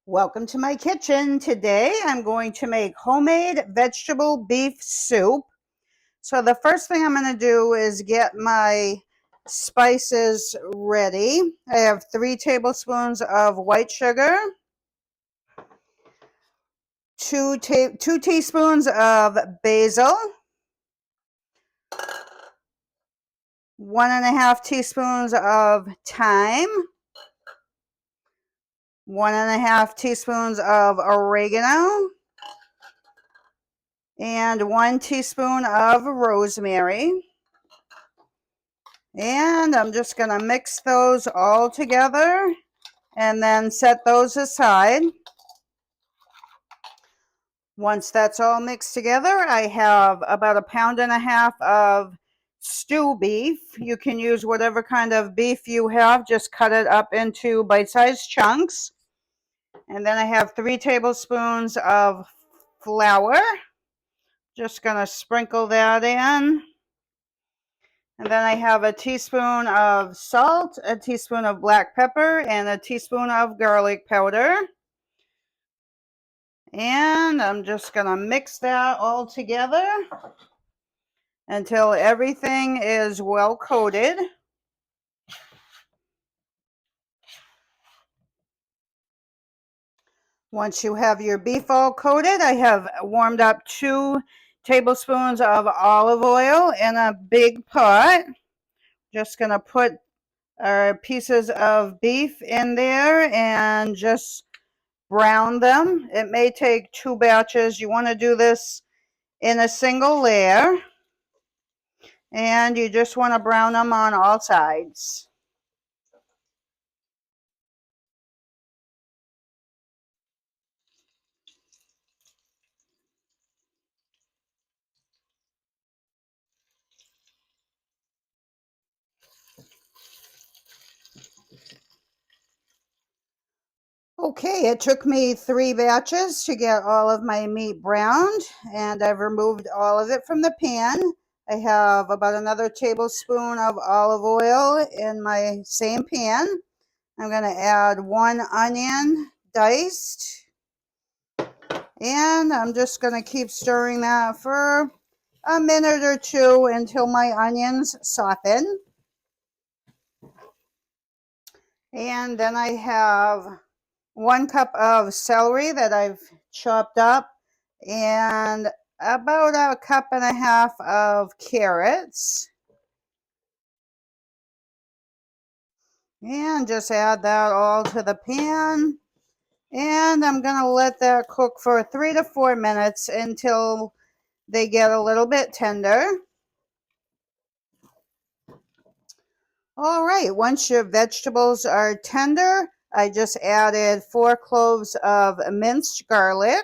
Welcome to my kitchen. Today I'm going to make homemade vegetable beef soup. So the first thing I'm going to do is get my spices ready. I have 3 tablespoons of white sugar, 2 teaspoons of basil, 1.5 teaspoons of thyme, 1.5 teaspoons of oregano, and 1 teaspoon of rosemary. And I'm just going to mix those all together and then set those aside. Once that's all mixed together, I have about 1.5 pounds of stew beef. You can use whatever kind of beef you have, just cut it up into bite-sized chunks. And then I have 3 tablespoons of flour. Just going to sprinkle that in. And then I have a teaspoon of salt, a teaspoon of black pepper, and a teaspoon of garlic powder. And I'm just going to mix that all together until everything is well coated. Once you have your beef all coated, I have warmed up 2 tablespoons of olive oil in a big pot. Just going to put our pieces of beef in there and just brown them. It may take 2 batches. You want to do this in a single layer, and you just want to brown them on all sides. Okay, it took me 3 batches to get all of my meat browned, and I've removed all of it from the pan. I have about another tablespoon of olive oil in my same pan. I'm going to add 1 onion diced, and I'm just going to keep stirring that for a minute or 2 until my onions soften. And then I have 1 cup of celery that I've chopped up, and about 1.5 cups of carrots. And just add that all to the pan. And I'm going to let that cook for 3 to 4 minutes until they get a little bit tender. All right, once your vegetables are tender, I just added 4 cloves of minced garlic.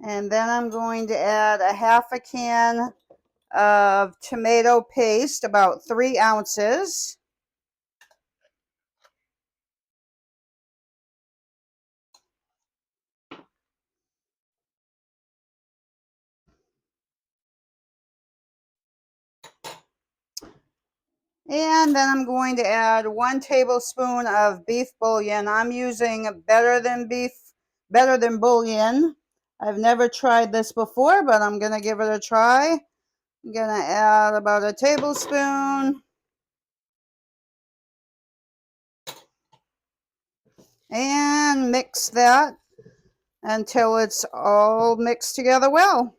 And then I'm going to add 1/2 can of tomato paste, about 3 ounces. And then I'm going to add 1 tablespoon of beef bouillon. I'm using better than bouillon. I've never tried this before, but I'm going to give it a try. I'm going to add about 1 tablespoon. And mix that until it's all mixed together well.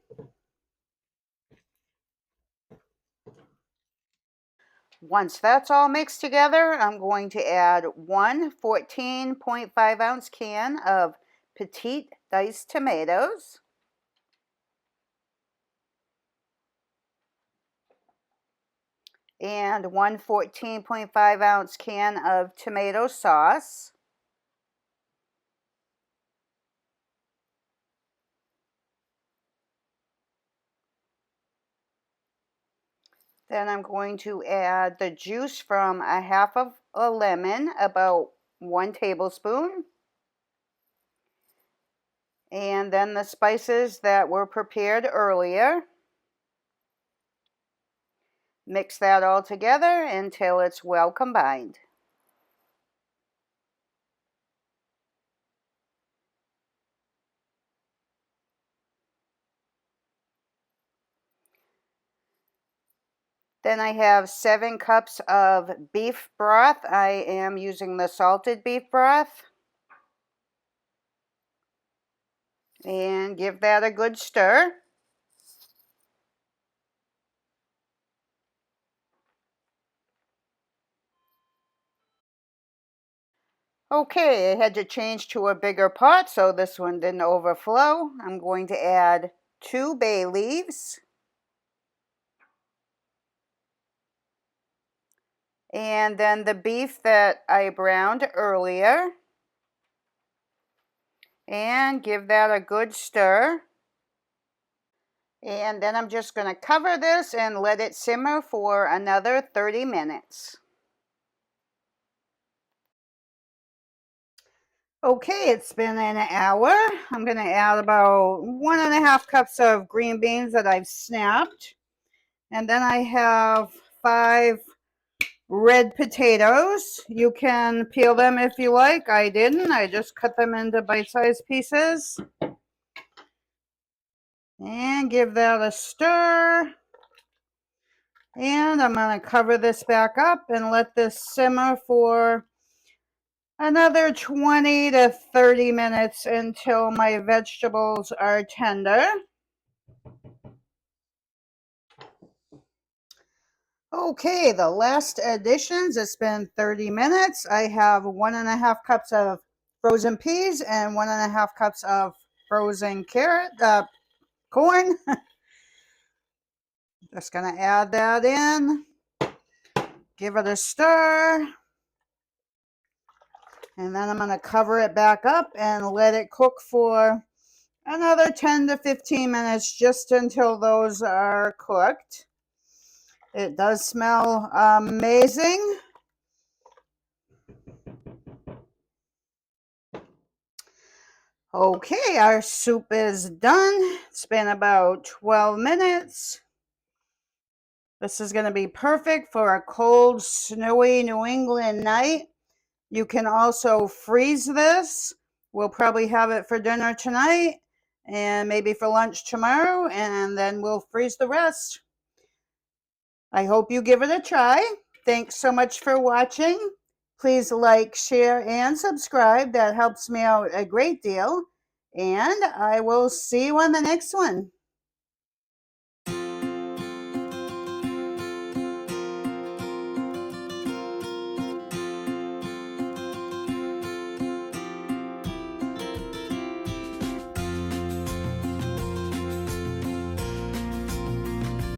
Once that's all mixed together, I'm going to add 1 14.5 ounce can of petite diced tomatoes. And 1 14.5 ounce can of tomato sauce. Then I'm going to add the juice from 1/2 of a lemon, about 1 tablespoon. And then the spices that were prepared earlier. Mix that all together until it's well combined. Then I have 7 cups of beef broth. I am using the salted beef broth. And give that a good stir. Okay, I had to change to a bigger pot so this one didn't overflow. I'm going to add 2 bay leaves. And then the beef that I browned earlier. And give that a good stir. And then I'm just going to cover this and let it simmer for another 30 minutes. Okay, it's been an hour. I'm going to add about 1.5 cups of green beans that I've snapped. And then I have 5 red potatoes. You can peel them if you like. I didn't. I just cut them into bite-sized pieces. And give that a stir. And I'm going to cover this back up and let this simmer for another 20 to 30 minutes until my vegetables are tender. Okay, the last additions, it's been 30 minutes. I have 1.5 cups of frozen peas and 1.5 cups of frozen corn. Just gonna add that in, give it a stir, and then I'm gonna cover it back up and let it cook for another 10 to 15 minutes just until those are cooked. It does smell amazing. Okay, our soup is done. It's been about 12 minutes. This is going to be perfect for a cold, snowy New England night. You can also freeze this. We'll probably have it for dinner tonight and maybe for lunch tomorrow, and then we'll freeze the rest. I hope you give it a try. Thanks so much for watching. Please like, share, and subscribe. That helps me out a great deal. And I will see you on the next one.